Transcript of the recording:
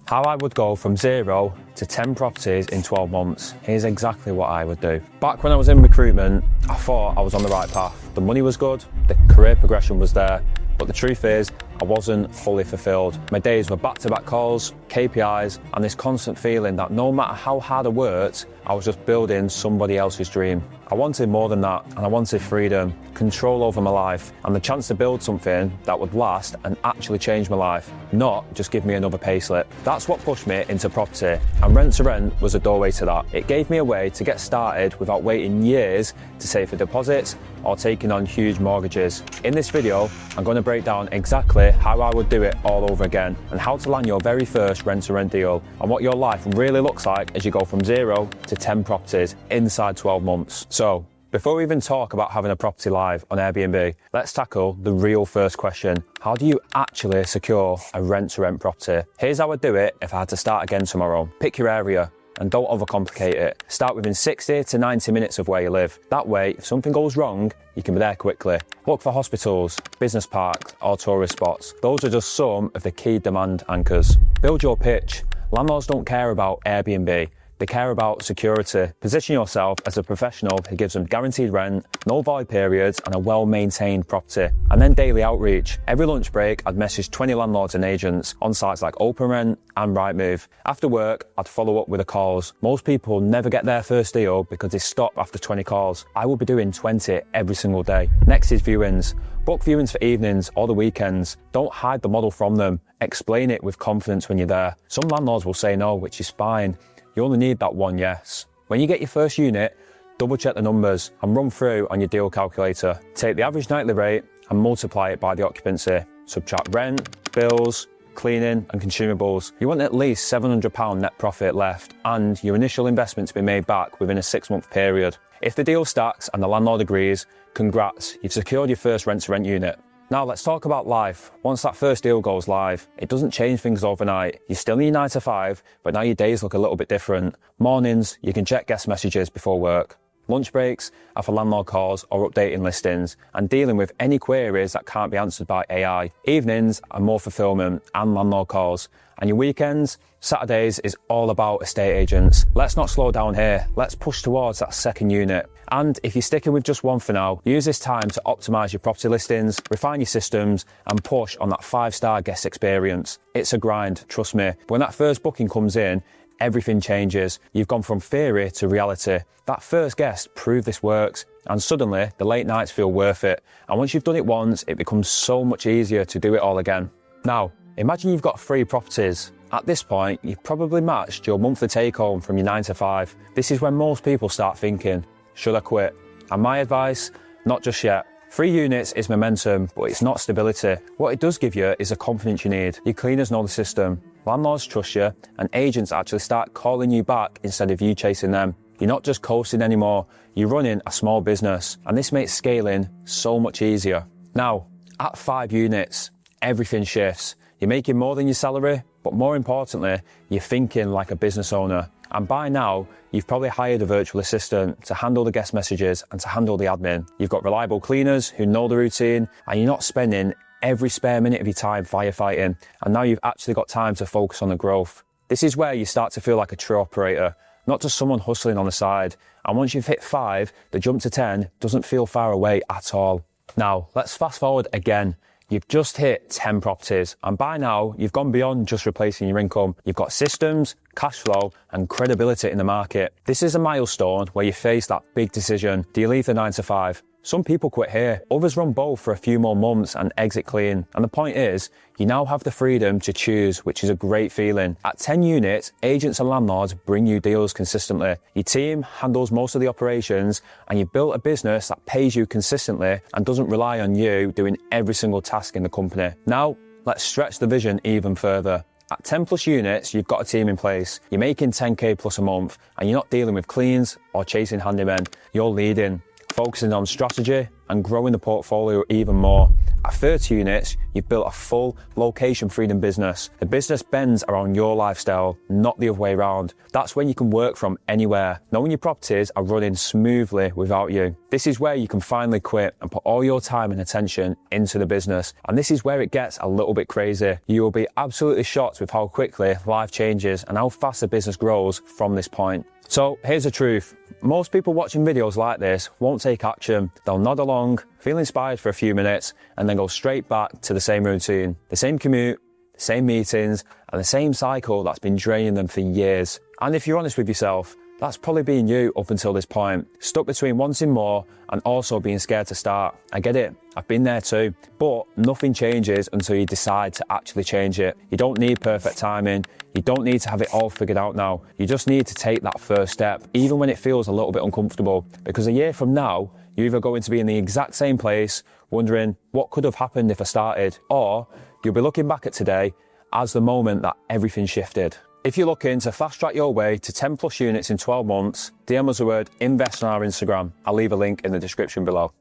How I would go from 0 to 10 properties in 12 months. Here's exactly what I would do. Back when I was in recruitment, I thought I was on the right path. The money was good, the career progression was there, but the truth is, I wasn't fully fulfilled. My days were back-to-back calls, KPIs, and this constant feeling that no matter how hard I worked, I was just building somebody else's dream. I wanted more than that, and I wanted freedom, control over my life, and the chance to build something that would last and actually change my life, not just give me another payslip. That's what pushed me into property, and rent to rent was a doorway to that. It gave me a way to get started without waiting years to save for deposits or taking on huge mortgages. In this video, I'm going to break down exactly how I would do it all over again, and how to land your very first rent to rent deal, and what your life really looks like as you go from 0 to 10 properties inside 12 months. So, before we even talk about having a property live on Airbnb, let's tackle the real first question. How do you actually secure a rent to rent property? Here's how I'd do it if I had to start again tomorrow. Pick your area. And don't overcomplicate it. Start within 60 to 90 minutes of where you live. That way, if something goes wrong, you can be there quickly. Look for hospitals, business parks, or tourist spots. Those are just some of the key demand anchors. Build your pitch. Landlords don't care about Airbnb. They care about security. Position yourself as a professional who gives them guaranteed rent, no void periods, and a well-maintained property. And then daily outreach. Every lunch break, I'd message 20 landlords and agents on sites like OpenRent and Rightmove. After work, I'd follow up with the calls. Most people never get their first deal because they stop after 20 calls. I will be doing 20 every single day. Next is viewings. Book viewings for evenings or the weekends. Don't hide the model from them. Explain it with confidence when you're there. Some landlords will say no, which is fine. You only need that one yes. When you get your first unit, double check the numbers and run through on your deal calculator. Take the average nightly rate and multiply it by the occupancy. Subtract rent, bills, cleaning and consumables. You want at least £700 net profit left and your initial investment to be made back within a 6-month period. If the deal stacks and the landlord agrees, congrats, you've secured your first rent to rent unit. Now let's talk about life. Once that first deal goes live, it doesn't change things overnight. You're still in your 9 to 5, but now your days look a little bit different. Mornings, you can check guest messages before work. Lunch breaks are for landlord calls or updating listings and dealing with any queries that can't be answered by AI. Evenings are more fulfillment and landlord calls. And your weekends, Saturdays is all about estate agents. Let's not slow down here. Let's push towards that second unit. And if you're sticking with just one for now, use this time to optimize your property listings, refine your systems, and push on that 5-star guest experience. It's a grind, trust me. But when that first booking comes in, everything changes. You've gone from theory to reality. That first guest proved this works, and suddenly the late nights feel worth it. And once you've done it once, it becomes so much easier to do it all again. Now, imagine you've got 3 properties. At this point, you've probably matched your monthly take home from your 9 to 5. This is when most people start thinking, should I quit? And my advice, not just yet. 3 units is momentum, but it's not stability. What it does give you is the confidence you need. Your cleaners know the system, landlords trust you, and agents actually start calling you back instead of you chasing them. You're not just coasting anymore, you're running a small business, and this makes scaling so much easier. Now, at 5 units, everything shifts. You're making more than your salary, but more importantly, you're thinking like a business owner. And by now, you've probably hired a virtual assistant to handle the guest messages and to handle the admin. You've got reliable cleaners who know the routine, and you're not spending every spare minute of your time firefighting. And now you've actually got time to focus on the growth. This is where you start to feel like a true operator, not just someone hustling on the side. And once you've hit 5, the jump to 10 doesn't feel far away at all. Now, let's fast forward again. You've just hit 10 properties, and by now, you've gone beyond just replacing your income. You've got systems, cash flow, and credibility in the market. This is a milestone where you face that big decision. Do you leave the 9 to 5? Some people quit here, others run both for a few more months and exit clean. And the point is, you now have the freedom to choose, which is a great feeling. At 10 units, agents and landlords bring you deals consistently. Your team handles most of the operations, and you've built a business that pays you consistently and doesn't rely on you doing every single task in the company. Now, let's stretch the vision even further. At 10 plus units, you've got a team in place. You're making 10k plus a month, and you're not dealing with cleans or chasing handymen. You're leading, focusing on strategy and growing the portfolio even more. At 30 units, you've built a full location freedom business. The business bends around your lifestyle, not the other way around. That's when you can work from anywhere, knowing your properties are running smoothly without you. This is where you can finally quit and put all your time and attention into the business. And this is where it gets a little bit crazy. You will be absolutely shocked with how quickly life changes and how fast the business grows from this point. So here's the truth. Most people watching videos like this won't take action. They'll nod along, feel inspired for a few minutes, and then go straight back to the same routine, the same commute, the same meetings, and the same cycle that's been draining them for years. And if you're honest with yourself, that's probably been you up until this point, stuck between wanting more and also being scared to start. I get it, I've been there too, but nothing changes until you decide to actually change it. You don't need perfect timing, you don't need to have it all figured out now. You just need to take that first step, even when it feels a little bit uncomfortable, because a year from now, you're either going to be in the exact same place, wondering what could have happened if I started, or you'll be looking back at today as the moment that everything shifted. If you're looking to fast track your way to 10 plus units in 12 months, DM us the word invest on our Instagram. I'll leave a link in the description below.